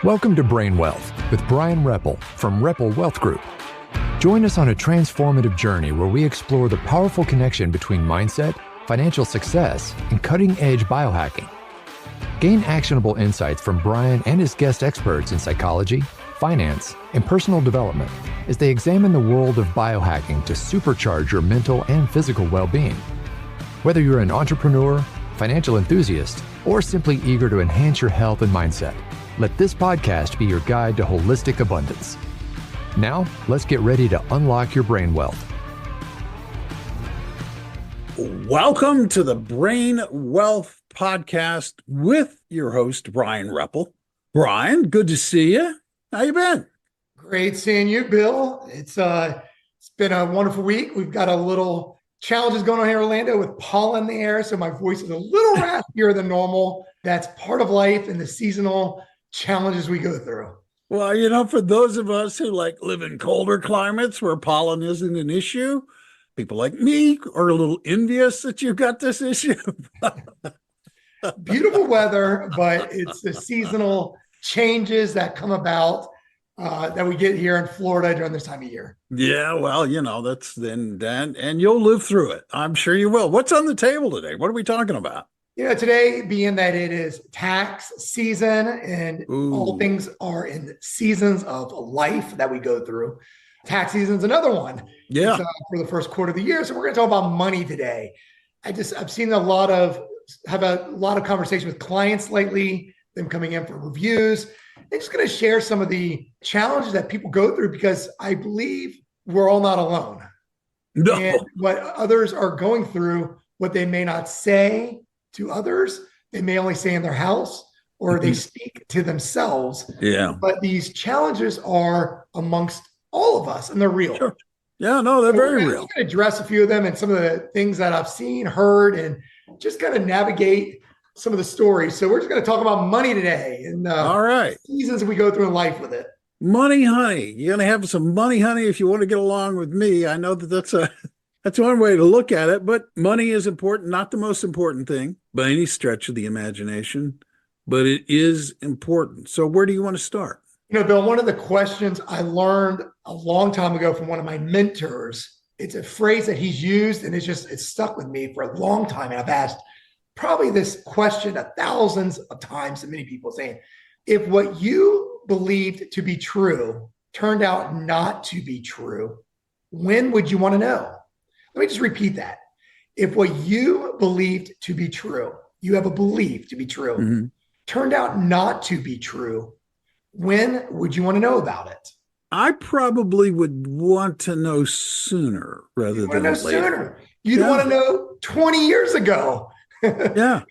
Welcome to Brain Wealth with Bryan Repple from Repple Wealth Group. Join us on a transformative journey where we explore the powerful connection between mindset, financial success, and cutting-edge biohacking. Gain actionable insights from Bryan and his guest experts in psychology, finance, and personal development as they examine the world of biohacking to supercharge your mental and physical well-being. Whether you're an entrepreneur, financial enthusiast, or simply eager to enhance your health and mindset, let this podcast be your guide to holistic abundance. Now, let's get ready to unlock your brain wealth. Welcome to the Brain Wealth Podcast with your host, Bryan Repple. Bryan, good to see you. How you been? Great seeing you, Bill. It's been a wonderful week. We've got a little challenges going on here in Orlando with pollen in the air, so my voice is a little raspier than normal. That's part of life and the seasonal challenges we go through. Well, for those of us who live in colder climates where pollen isn't an issue, people like me are a little envious that you've got this issue. Beautiful weather, but it's the seasonal changes that come about that we get here in Florida during this time of year. Yeah, well, that's then, and you'll live through it. I'm sure you will. What's on the table today? What are we talking about? Today being that it is tax season and all things are in seasons of life that we go through. Tax season is another one. Yeah. For the first quarter of the year. So we're going to talk about money today. I've seen a lot of conversation with clients lately, them coming in for reviews. I'm just going to share some of the challenges that people go through because I believe we're all not alone. No. And what others are going through, what they may not say to others, they may only say in their house or they speak to themselves. Yeah. But these challenges are amongst all of us and they're real. Sure. Yeah, no, they're very real. I'm going to address a few of them and some of the things that I've seen, heard, and just kind of navigate some of the stories. So we're just going to talk about money today and all right, seasons we go through in life with it. Money, honey. You're going to have some money, honey, if you want to get along with me. I know that's one way to look at it, but money is important, not the most important thing by any stretch of the imagination, but it is important. So where do you want to start? Bill, one of the questions I learned a long time ago from one of my mentors, it's a phrase that he's used and it's stuck with me for a long time. And I've asked probably this question thousands of times to many people saying, if what you believed to be true turned out not to be true, when would you want to know? Let me just repeat that. If what you believed to be true, you have a belief to be true, turned out not to be true, when would you want to know about it? I probably would want to know sooner rather than later. You'd want to know 20 years ago. Yeah.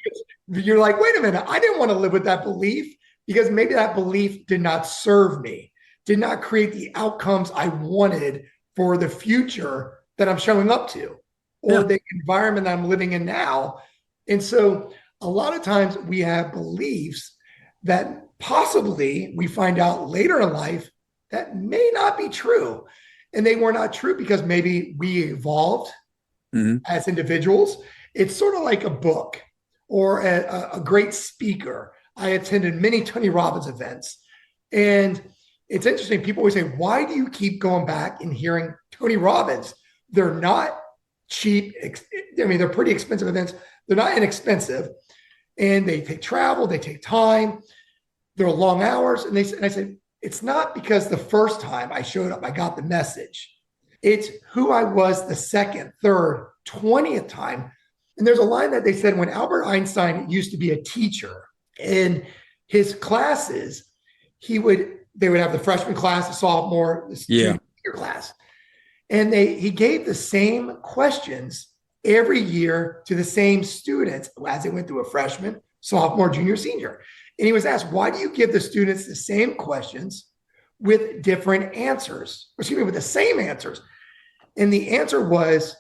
You're like, wait a minute, I didn't want to live with that belief because maybe that belief did not serve me, did not create the outcomes I wanted for the future that I'm showing up to or the environment that I'm living in now. And so a lot of times we have beliefs that possibly we find out later in life that may not be true. And they were not true because maybe we evolved as individuals. It's sort of like a book or a great speaker. I attended many Tony Robbins events. And it's interesting. People always say, why do you keep going back and hearing Tony Robbins? They're not cheap. They're pretty expensive events. They're not inexpensive. And they take travel, they take time. They're long hours. And I said, it's not because the first time I showed up, I got the message. It's who I was the second, third, 20th time. And there's a line that they said when Albert Einstein used to be a teacher in his classes, they would have the freshman class, the sophomore, the junior class. And he gave the same questions every year to the same students as they went through a freshman, sophomore, junior, senior. And he was asked, why do you give the students the same questions with different answers? With the same answers. And the answer was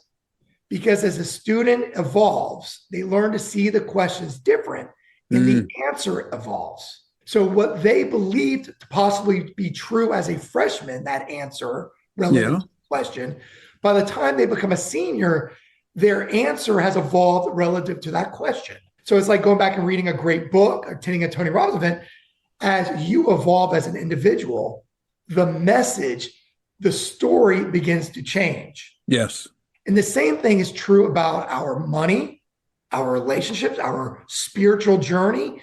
because as a student evolves, they learn to see the questions different and the answer evolves. So what they believed to possibly be true as a freshman, that answer relevant to the question, by the time they become a senior, their answer has evolved relative to that question. So it's like going back and reading a great book, attending a Tony Robbins event. as you evolve as an individual, the message, the story begins to change. Yes. And the same thing is true about our money, our relationships, our spiritual journey.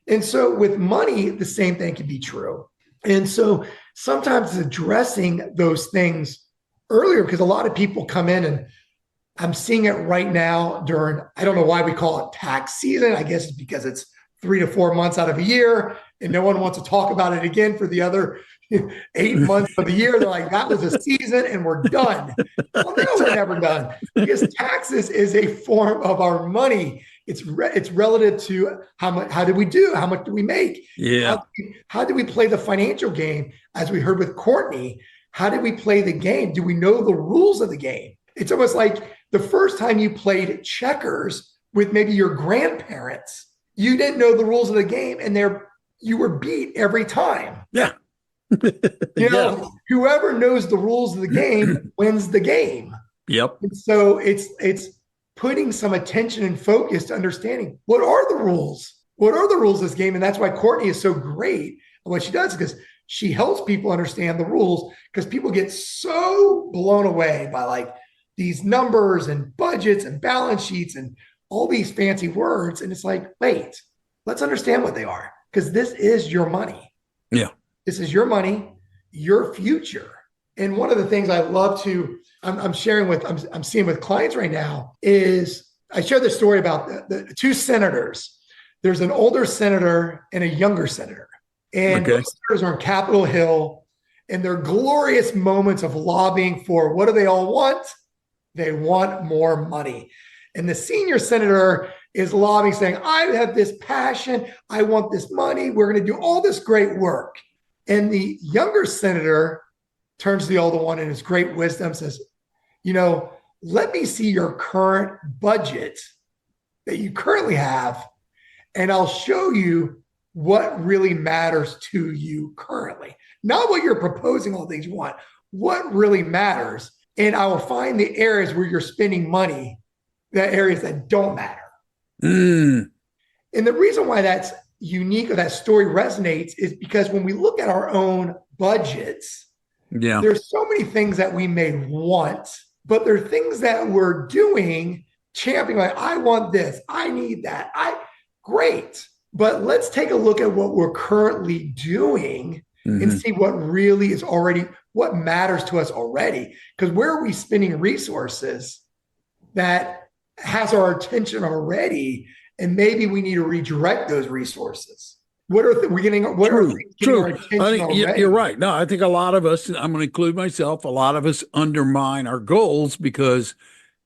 And so with money, the same thing can be true. And so sometimes addressing those things earlier, because a lot of people come in, and I'm seeing it right now during, I don't know why we call it tax season. I guess it's because it's 3 to 4 months out of a year and no one wants to talk about it again for the other 8 months of the year. They're like, that was a season and we're done. Well, no, we're never done, because taxes is a form of our money. It's relative to how did we do? How much do we make? Yeah. How do we play the financial game? As we heard with Courtney, how did we play the game? Do we know the rules of the game? It's almost like the first time you played checkers with maybe your grandparents, you didn't know the rules of the game, and you were beat every time. Yeah. Whoever knows the rules of the game wins the game. Yep. And so it's putting some attention and focus to understanding what are the rules? What are the rules of this game? And that's why Courtney is so great at what she does, because she helps people understand the rules, because people get so blown away by like these numbers and budgets and balance sheets and all these fancy words. And it's like, wait, let's understand what they are, because this is your money. Yeah. This is your money, your future. And one of the things I love to, I'm seeing with clients right now is, I share this story about the two senators. There's an older senator and a younger senator. And those senators are on Capitol Hill, and they're glorious moments of lobbying for, what do they all want? They want more money. And the senior senator is lobbying, saying, I have this passion. I want this money. We're going to do all this great work. And the younger senator turns to the older one in his great wisdom, says, let me see your current budget that you currently have, and I'll show you what really matters to you currently. Not what you're proposing, all the things you want, what really matters. And I will find the areas where you're spending money, the areas that don't matter. And the reason why that's unique, or that story resonates, is because when we look at our own budgets, there's so many things that we may want, but there are things that we're doing, championing, like, I want this, I need that, great. But let's take a look at what we're currently doing and see what really is already, what matters to us already. Because where are we spending resources that has our attention already? And maybe we need to redirect those resources. What are we getting? What are things getting our attention already? You're right. No, I think a lot of us, I'm going to include myself, a lot of us undermine our goals because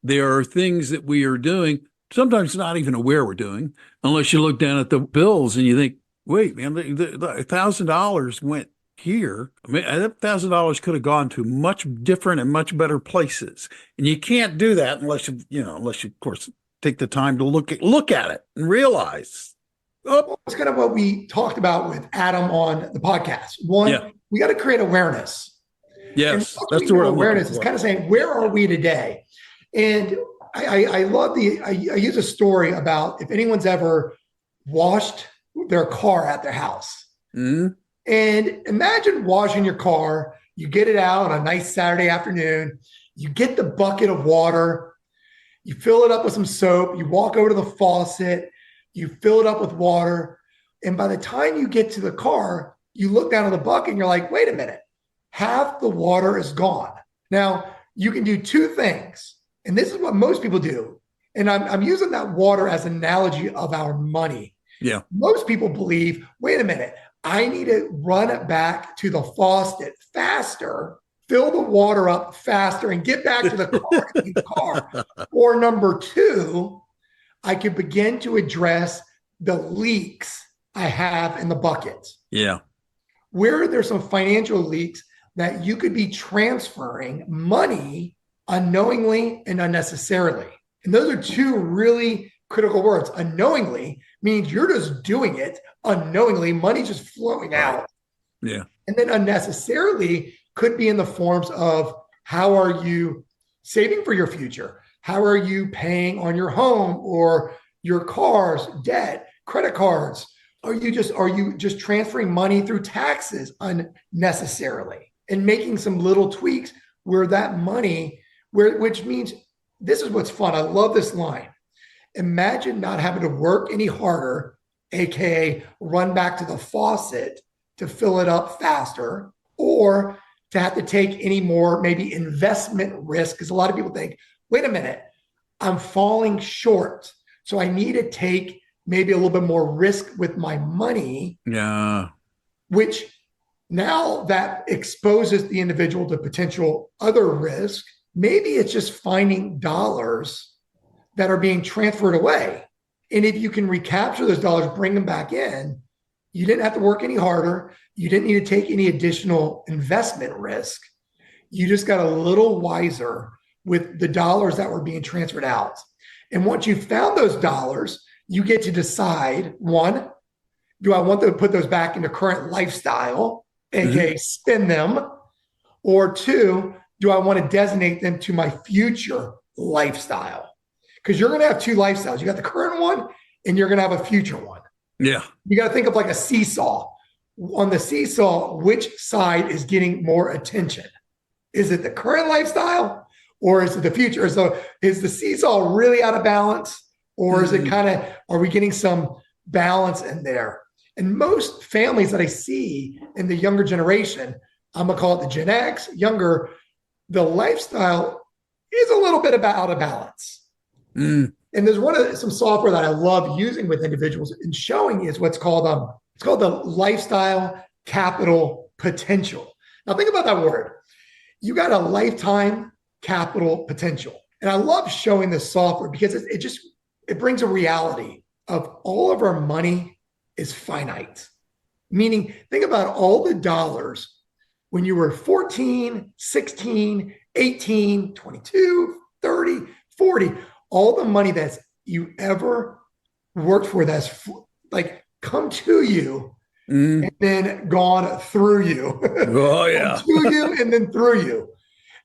there are things that we are doing, sometimes not even aware we're doing, unless you look down at the bills and you think, wait, man, the $1,000 went here. I mean, that $1,000 could have gone to much different and much better places. And you can't do that unless you, of course, take the time to look at it and realize. It's kind of what we talked about with Adam on the podcast. One, we got to create awareness. Yes, that's the word. Awareness is kind of saying, where are we today? And I love I use a story about if anyone's ever washed their car at their house. And imagine washing your car. You get it out on a nice Saturday afternoon. You get the bucket of water. You fill it up with some soap. You walk over to the faucet. You fill it up with water. And by the time you get to the car, you look down at the bucket and you're like, wait a minute, half the water is gone. Now, you can do two things. And this is what most people do. And I'm using that water as an analogy of our money. Yeah. Most people believe, wait a minute, I need to run it back to the faucet faster, fill the water up faster, and get back to the car. Or number two, I can begin to address the leaks I have in the bucket. Yeah. Where there's some financial leaks that you could be transferring money unknowingly and unnecessarily. And those are two really critical words. Unknowingly means you're just doing it unknowingly. Money's just flowing out. Yeah. And then unnecessarily could be in the forms of, how are you saving for your future? How are you paying on your home or your cars, debt, credit cards? are you just transferring money through taxes unnecessarily and making some little tweaks where that money, which means this is what's fun. I love this line. Imagine not having to work any harder, aka run back to the faucet to fill it up faster, or to have to take any more maybe investment risk. Because a lot of people think, wait a minute, I'm falling short, so I need to take maybe a little bit more risk with my money. Yeah. Which now that exposes the individual to potential other risk. Maybe it's just finding dollars that are being transferred away. And if you can recapture those dollars, bring them back in, you didn't have to work any harder. You didn't need to take any additional investment risk. You just got a little wiser with the dollars that were being transferred out. And once you found those dollars, you get to decide, one, do I want to put those back into current lifestyle, aka spend them? Or two, do I want to designate them to my future lifestyle? Because you're going to have two lifestyles. You got the current one and you're going to have a future one. Yeah. You got to think of like a seesaw. On the seesaw, which side is getting more attention? Is it the current lifestyle or is it the future? So is the seesaw really out of balance, or is it kind of, are we getting some balance in there? And most families that I see in the younger generation, I'm going to call it the Gen X, younger, the lifestyle is a little bit out of balance. And there's some software that I love using with individuals and showing is what's called it's called the lifestyle capital potential. Now think about that word. You got a lifetime capital potential. And I love showing this software because it brings a reality of all of our money is finite. Meaning, think about all the dollars when you were 14, 16, 18, 22, 30, 40, all the money that's you ever worked for that's like come to you and then gone through you. Oh, yeah. To you and then through you.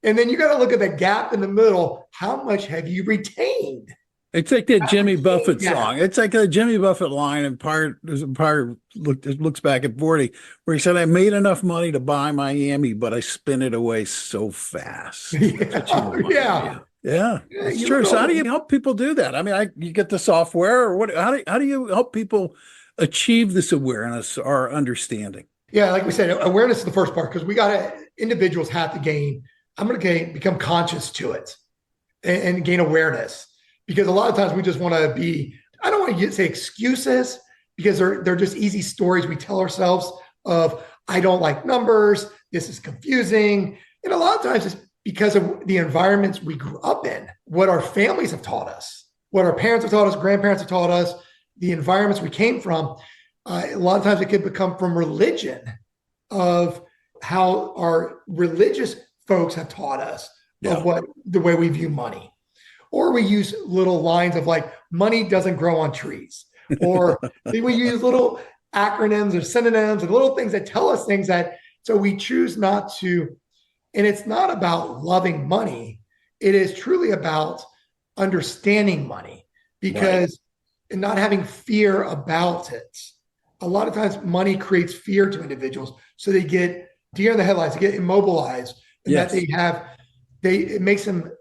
And then you got to look at the gap in the middle. How much have you retained? It's like that Jimmy Buffett song. It's like a Jimmy Buffett line, and there's a part looks back at 40, where he said, I made enough money to buy Miami, but I spent it away so fast. Yeah. It's true. So how do you help people do that? I mean, you get the software, or what? How do you help people achieve this awareness or understanding? Yeah, like we said, awareness is the first part, because individuals have to gain. I'm going to become conscious to it and gain awareness. Because a lot of times we just want to I don't want to say excuses, because they're just easy stories we tell ourselves of, I don't like numbers, this is confusing. And a lot of times it's because of the environments we grew up in, what our families have taught us, what our parents have taught us, grandparents have taught us, the environments we came from. A lot of times it could become from religion, of how our religious folks have taught us of the way we view money. Or we use little lines of like, money doesn't grow on trees. Or we use little acronyms or synonyms and little things that tell us things so we choose not to. And it's not about loving money. It is truly about understanding money, because and not having fear about it. A lot of times money creates fear to individuals. So they get deer in the headlights, they get immobilized, and that it makes them,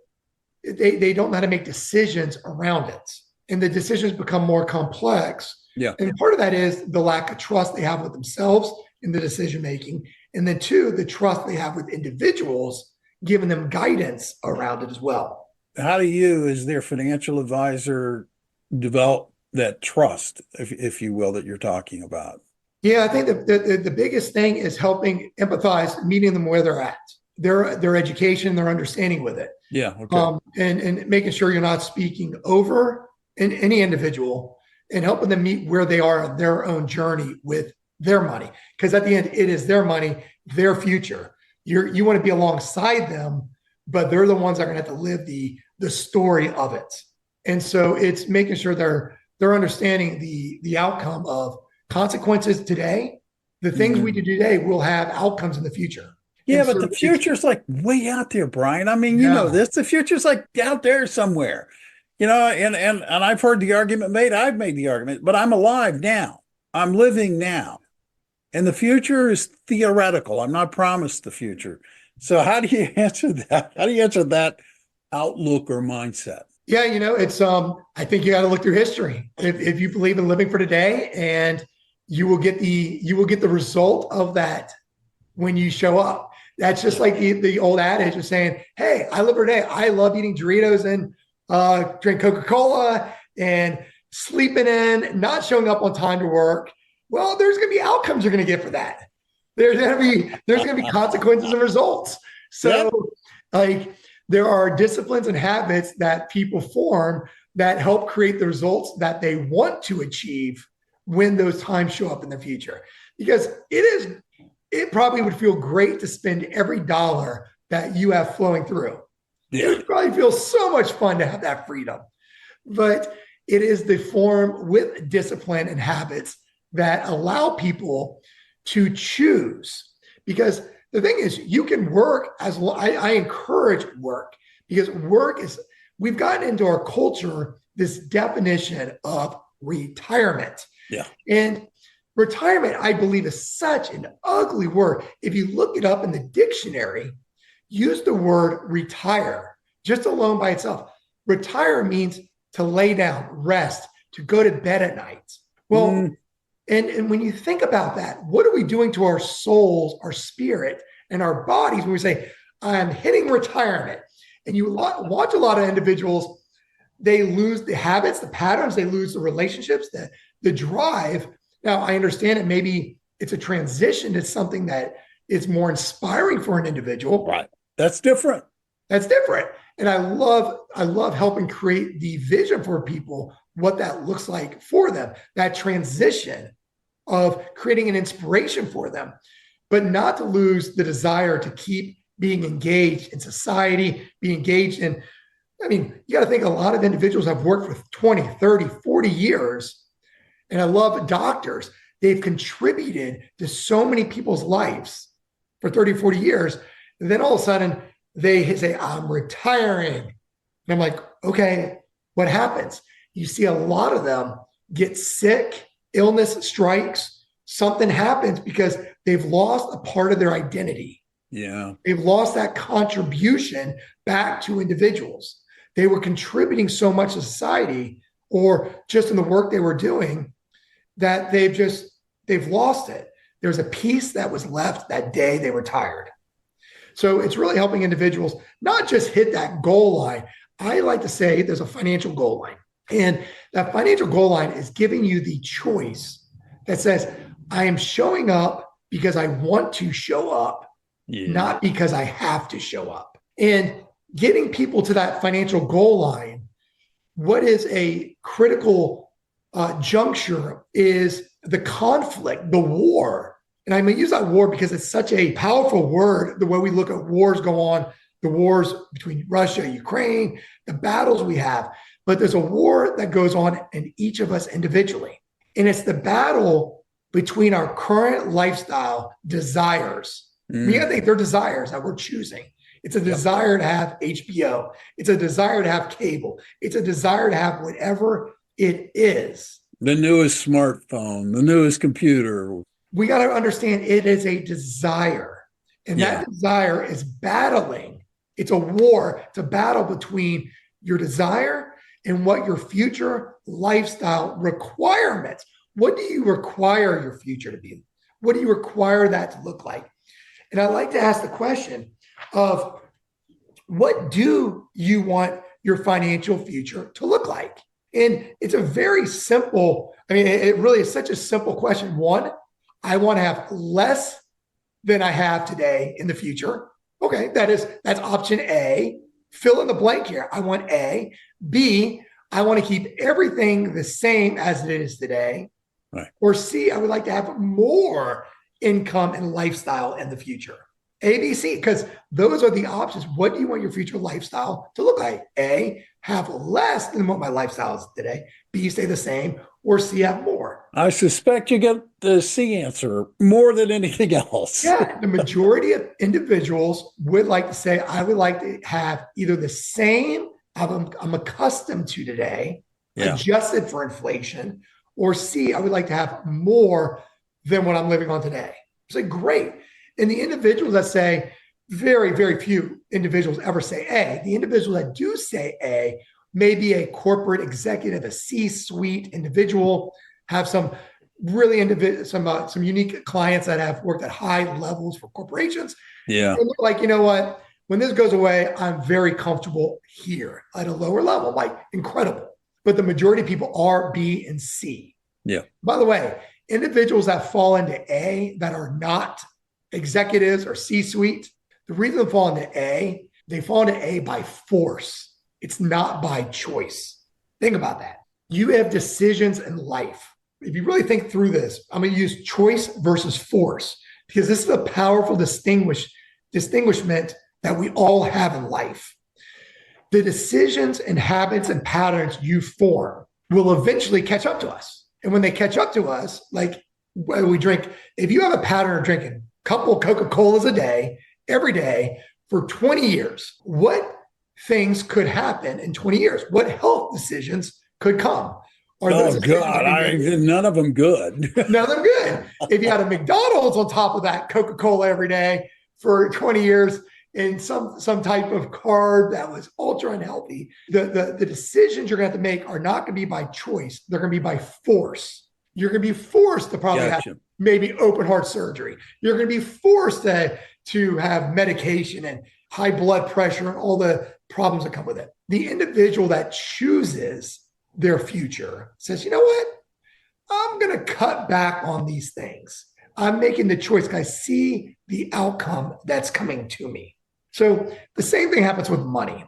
they don't know how to make decisions around it. And the decisions become more complex. Yeah. And part of that is the lack of trust they have with themselves in the decision making. And then two, the trust they have with individuals, giving them guidance around it as well. How do you, as their financial advisor, develop that trust, if you will, that you're talking about? Yeah, I think the biggest thing is helping empathize, meeting them where they're at, their education, their understanding with it. Yeah. Okay. And making sure you're not speaking over any individual, and helping them meet where they are on their own journey with their money. Because at the end, it is their money, their future. You want to be alongside them, but they're the ones that are going to have to live the story of it. And so it's making sure they're understanding the outcome of consequences today. The things we do today will have outcomes in the future. Yeah, but the future's like way out there, Bryan. I mean, you know this. The future's like out there somewhere. And I've heard the argument made. I've made the argument, but I'm alive now. I'm living now. And the future is theoretical. I'm not promised the future. So how do you answer that? How do you answer that outlook or mindset? Yeah, it's I think you got to look through history. If you believe in living for today, and you will get the result of that when you show up. That's just like the old adage of saying, hey, I live for today. I love eating Doritos and drink Coca-Cola and sleeping in, not showing up on time to work. Well, there's going to be outcomes you're going to get for that. There's going to be consequences and results. So like there are disciplines and habits that people form that help create the results that they want to achieve when those times show up in the future. Because it probably would feel great to spend every dollar that you have flowing through. Yeah. It would probably feel so much fun to have that freedom. But it is the form with discipline and habits that allow people to choose. Because the thing is, you can work I encourage work, because we've gotten into our culture this definition of retirement. Yeah. And retirement, I believe, is such an ugly word. If you look it up in the dictionary, use the word retire just alone by itself. Retire means to lay down, rest, to go to bed at night. Well, and when you think about that, what are we doing to our souls, our spirit, and our bodies when we say, I'm hitting retirement? And you watch a lot of individuals, they lose the habits, the patterns, they lose the relationships, the drive. Now, I understand it. Maybe it's a transition to something that is more inspiring for an individual. Right. That's different. That's different. And I love helping create the vision for people, what that looks like for them, that transition of creating an inspiration for them, but not to lose the desire to keep being engaged in society, be engaged in, you got to think a lot of individuals have worked for 20, 30, 40 years. And I love doctors. They've contributed to so many people's lives for 30, 40 years. And then all of a sudden they say, I'm retiring. And I'm like, okay, what happens? You see a lot of them get sick, illness strikes, something happens because they've lost a part of their identity. Yeah. They've lost that contribution back to individuals. They were contributing so much to society or just in the work they were doing that they've lost it. There's a piece that was left that day they retired. So it's really helping individuals not just hit that goal line. I like to say there's a financial goal line. And that financial goal line is giving you the choice that says, I am showing up because I want to show up, not because I have to show up. And getting people to that financial goal line, what is a critical juncture is the conflict, the war. And I'm going to use that war because it's such a powerful word, the way we look at wars go on, the wars between Russia, Ukraine, the battles we have. But there's a war that goes on in each of us individually. And it's the battle between our current lifestyle desires. You got to think they're desires that we're choosing. It's a desire to have HBO. It's a desire to have cable. It's a desire to have whatever it is. The newest smartphone, the newest computer. We got to understand it is a desire. And that desire is battling. It's a war. It's a battle between your desire and what your future lifestyle requirements. What do you require your future to be? What do you require that to look like? And I like to ask the question of, what do you want your financial future to look like? And it's a very simple, it really is such a simple question. One, I want to have less than I have today in the future. Okay, that's option A. Fill in the blank here. I want A. B, I want to keep everything the same as it is today. Right. Or C, I would like to have more income and lifestyle in the future. A, B, C, because those are the options. What do you want your future lifestyle to look like? A, have less than what my lifestyle is today. B, stay the same. Or C, have more. I suspect you get the C answer more than anything else. Yeah, the majority of individuals would like to say, I would like to have either the same I'm accustomed to today, adjusted for inflation, Or C, I would like to have more than what I'm living on today. I say, great. And the individuals that say, very, very few individuals ever say A. The individuals that do say A may be a corporate executive, a C-suite individual, have some really some unique clients that have worked at high levels for corporations. Yeah. And they're like, you know what? When this goes away, I'm very comfortable here at a lower level. Like, incredible. But the majority of people are B and C. Yeah. By the way, individuals that fall into A that are not executives or C-suite, the reason they fall into A, they fall into A by force. It's not by choice. Think about that. You have decisions in life. If you really think through this, I'm going to use choice versus force, because this is a powerful distinguishment that we all have in life. The decisions and habits and patterns you form will eventually catch up to us. And when they catch up to us, like when we drink, if you have a pattern of drinking a couple of Coca-Colas a day, every day for 20 years, what things could happen in 20 years? What health decisions could come? Oh, God, none of them good. None of them good. If you had a McDonald's on top of that Coca-Cola every day for 20 years and some type of carb that was ultra unhealthy, the decisions you're going to have to make are not going to be by choice. They're going to be by force. You're going to be forced to probably have maybe open heart surgery. You're going to be forced to have medication and high blood pressure and all the problems that come with it. The individual that chooses their future says, you know what? I'm going to cut back on these things. I'm making the choice because I see the outcome that's coming to me. So the same thing happens with money.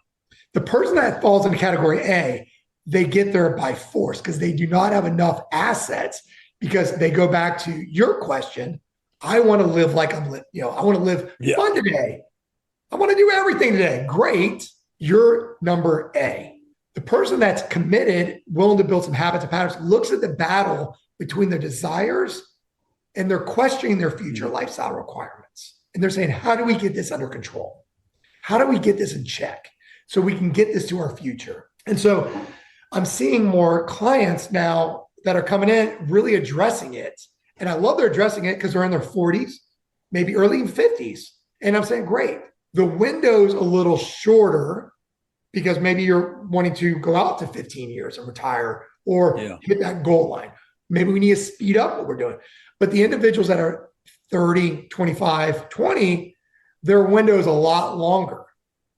The person that falls into category A, they get there by force because they do not have enough assets, because they go back to your question. I want to live like I'm living, I want to live fun today. I want to do everything today. Great. You're number A. The person that's committed, willing to build some habits and patterns, looks at the battle between their desires and they're questioning their future lifestyle requirements. And they're saying, how do we get this under control? How do we get this in check so we can get this to our future? And so I'm seeing more clients now that are coming in really addressing it. And I love they're addressing it because they're in their 40s, maybe early 50s. And I'm saying, great. The window's a little shorter because maybe you're wanting to go out to 15 years and retire or hit that goal line. Maybe we need to speed up what we're doing. But the individuals that are 30, 25, 20, their window is a lot longer.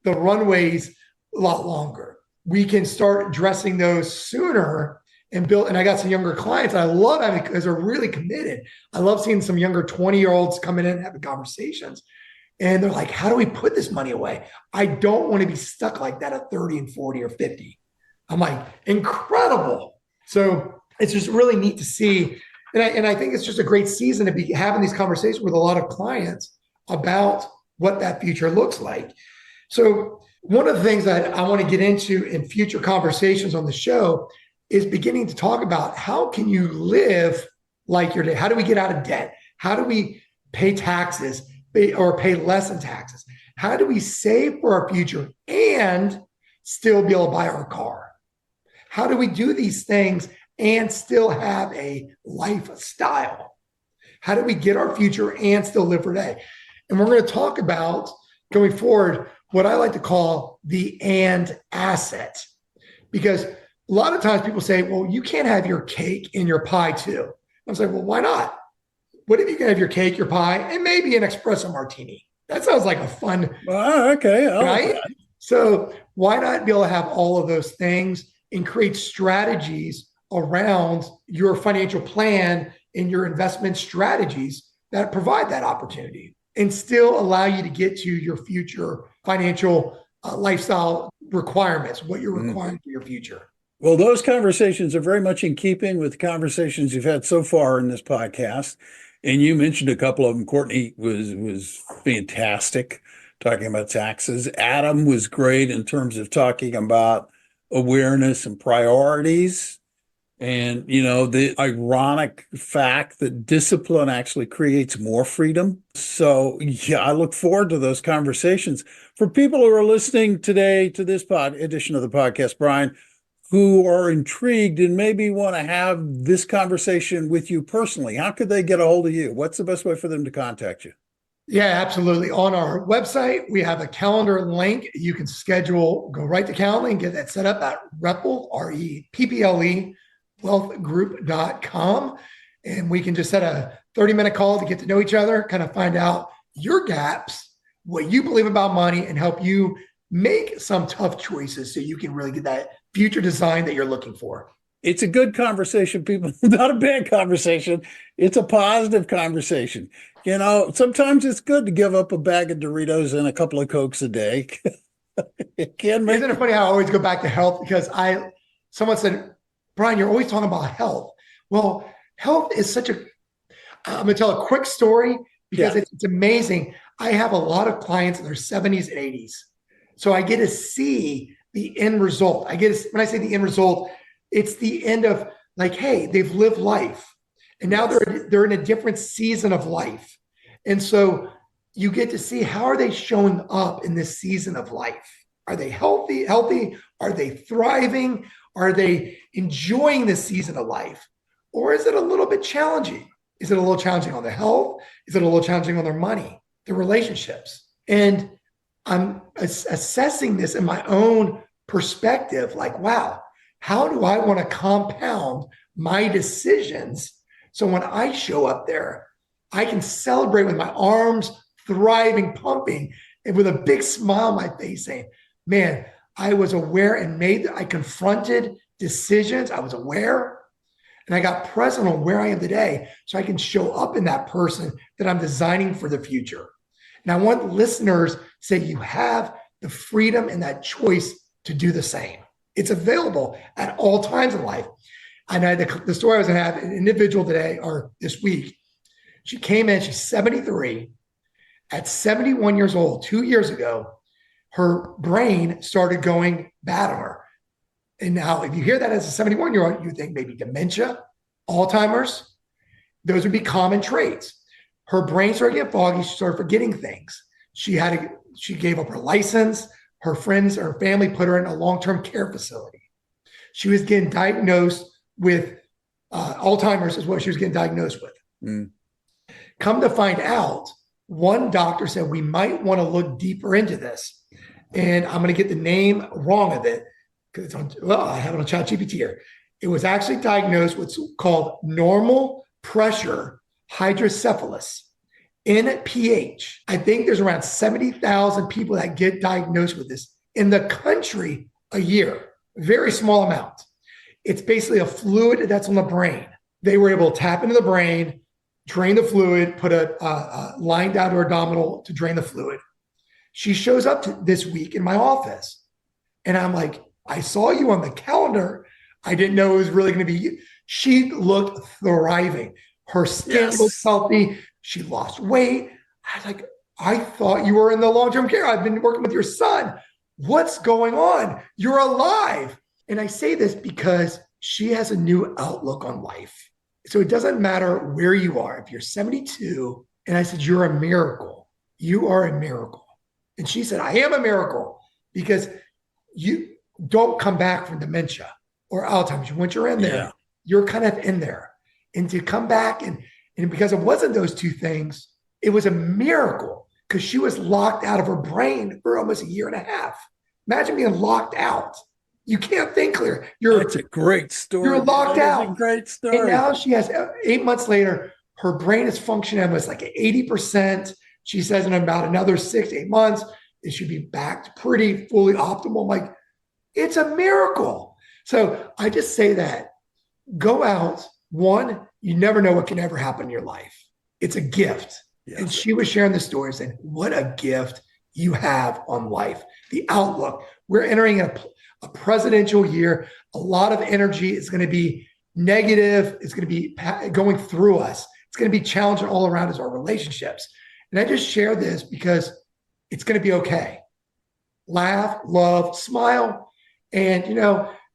The runway's a lot longer. We can start addressing those sooner and build. And I got some younger clients. I love that because they're really committed. I love seeing some younger 20-year-olds coming in and having conversations. And they're like, how do we put this money away? I don't want to be stuck like that at 30 and 40 or 50. I'm like, incredible. So it's just really neat to see. And I think it's just a great season to be having these conversations with a lot of clients about what that future looks like. So one of the things that I want to get into in future conversations on the show is beginning to talk about how can you live like your day? How do we get out of debt? How do we pay taxes or pay less in taxes? How do we save for our future and still be able to buy our car? How do we do these things and still have a lifestyle? How do we get our future and still live for today? And we're going to talk about going forward what I like to call the and asset, because a lot of times people say, well, you can't have your cake and your pie too. I'm saying, well, why not? What if you can have your cake, your pie, and maybe an espresso martini? That sounds like a fun, okay, right? So why not be able to have all of those things and create strategies around your financial plan and your investment strategies that provide that opportunity and still allow you to get to your future financial lifestyle requirements, what you're requiring for your future? Well, those conversations are very much in keeping with the conversations you've had so far in this podcast. And you mentioned a couple of them. Courtney was fantastic talking about taxes. Adam was great in terms of talking about awareness and priorities. And, the ironic fact that discipline actually creates more freedom. So, I look forward to those conversations. For people who are listening today to this edition of the podcast, Bryan, who are intrigued and maybe want to have this conversation with you personally, how could they get a hold of you? What's the best way for them to contact you? Yeah, absolutely. On our website, we have a calendar link. You can schedule, go right to Calendly and get that set up at Repple, REPPLE, wealthgroup.com. And we can just set a 30-minute call to get to know each other, kind of find out your gaps, what you believe about money, and help you make some tough choices so you can really get that future design that you're looking for. It's a good conversation, people. Not a bad conversation. It's a positive conversation. You know, sometimes it's good to give up a bag of Doritos and a couple of Cokes a day. It can make. Isn't it funny how I always go back to health? Because someone said, Bryan, you're always talking about health. Well, health is such a, I'm going to tell a quick story because it's amazing. I have a lot of clients in their 70s and 80s. So I get to see the end result. When I say the end result, it's the end of like, hey, they've lived life and now they're in a different season of life. And so you get to see, how are they showing up in this season of life? Are they healthy? Are they thriving? Are they enjoying this season of life? Or is it a little bit challenging? Is it a little challenging on their health? Is it a little challenging on their money, their relationships? And I'm assessing this in my own perspective, like, wow, how do I want to compound my decisions so when I show up there, I can celebrate with my arms thriving, pumping, and with a big smile on my face saying, man, I was aware and I confronted decisions. I was aware and I got present on where I am today so I can show up in that person that I'm designing for the future. And I want listeners to say you have the freedom and that choice to do the same. It's available at all times in life. And the story I was going to have, an individual today or this week, she came in, she's 73. At 71 years old, 2 years ago, her brain started going bad on her. And now if you hear that as a 71-year-old, you think maybe dementia, Alzheimer's, those would be common traits. Her brain started getting foggy. She started forgetting things. She gave up her license. Her friends, her family put her in a long-term care facility. She was getting diagnosed with Alzheimer's is what she was getting diagnosed with. Mm. Come to find out, one doctor said, we might want to look deeper into this. And I'm going to get the name wrong of it because I have it on ChatGPT here. It was actually diagnosed with what's called normal pressure hydrocephalus, NPH. I think there's around 70,000 people that get diagnosed with this in the country a year. Very small amount. It's basically a fluid that's on the brain. They were able to tap into the brain, drain the fluid, put a line down to her abdominal to drain the fluid. She shows up this week in my office. And I'm like, I saw you on the calendar. I didn't know it was really going to be you. She looked thriving. Her skin looked healthy. She lost weight. I was like, I thought you were in the long-term care. I've been working with your son. What's going on? You're alive. And I say this because she has a new outlook on life. So it doesn't matter where you are. If you're 72, and I said, you're a miracle. You are a miracle. And she said, I am a miracle because you don't come back from dementia or Alzheimer's. Once you're in there, you're kind of in there. And to come back and because it wasn't those two things, it was a miracle because she was locked out of her brain for almost a year and a half. Imagine being locked out. You can't think clear. That's a great story. You're locked out. That's a great story. And now she has 8 months later, her brain is functioning almost like 80%. She says in about another 6 to 8 months, it should be back to pretty fully optimal. I'm like, it's a miracle. So I just say that go out. One, you never know what can ever happen in your life. It's a gift. Yes. And she was sharing the story saying, what a gift you have on life. The outlook. We're entering a presidential year. A lot of energy is going to be negative. It's going to be going through us. It's going to be challenging all around us, our relationships. And I just share this because it's going to be okay. Laugh, love, smile. And,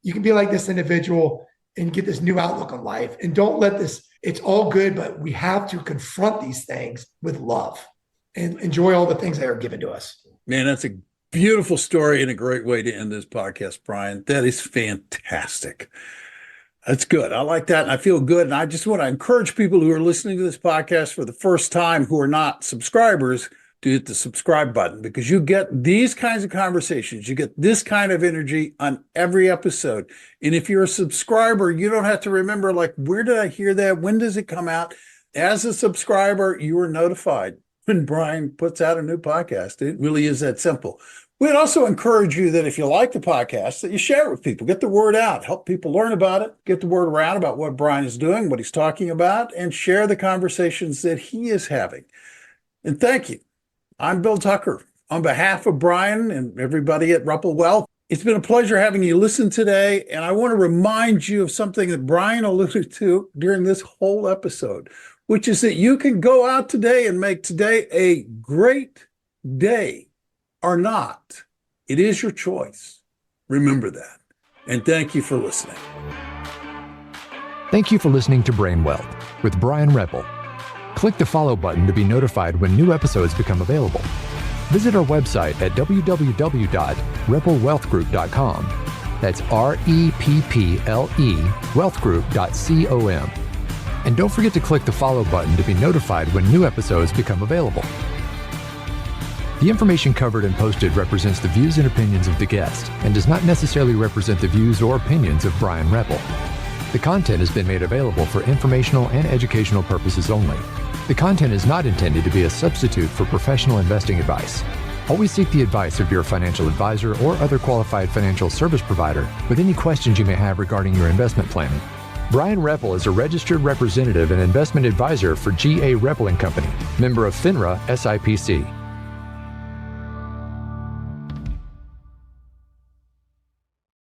you can be like this individual and get this new outlook on life. And don't let this, it's all good, but we have to confront these things with love and enjoy all the things that are given to us. Man, that's a Beautiful story and a great way to end this podcast, Bryan. That is fantastic. That's good. I like that. And I feel good. And I just want to encourage people who are listening to this podcast for the first time who are not subscribers to hit the subscribe button, because you get these kinds of conversations. You get this kind of energy on every episode. And if you're a subscriber, you don't have to remember, like, where did I hear that? When does it come out? As a subscriber, you are notified when Bryan puts out a new podcast. It really is that simple. We'd also encourage you that if you like the podcast, that you share it with people, get the word out, help people learn about it, get the word around about what Bryan is doing, what he's talking about, and share the conversations that he is having. And thank you. I'm Bill Tucker. On behalf of Bryan and everybody at Repple Wealth, it's been a pleasure having you listen today. And I want to remind you of something that Bryan alluded to during this whole episode, which is that you can go out today and make today a great day or not. It is your choice. Remember that. And thank you for listening. Thank you for listening to Brain Wealth with Bryan Repple. Click the follow button to be notified when new episodes become available. Visit our website at www.repplewealthgroup.com. That's REPPLE wealthgroup.com. And don't forget to click the follow button to be notified when new episodes become available. The information covered and posted represents the views and opinions of the guest and does not necessarily represent the views or opinions of Bryan Repple. The content has been made available for informational and educational purposes only. The content is not intended to be a substitute for professional investing advice. Always seek the advice of your financial advisor or other qualified financial service provider with any questions you may have regarding your investment planning. Bryan Repple is a registered representative and investment advisor for G.A. Repple & Company, member of FINRA SIPC.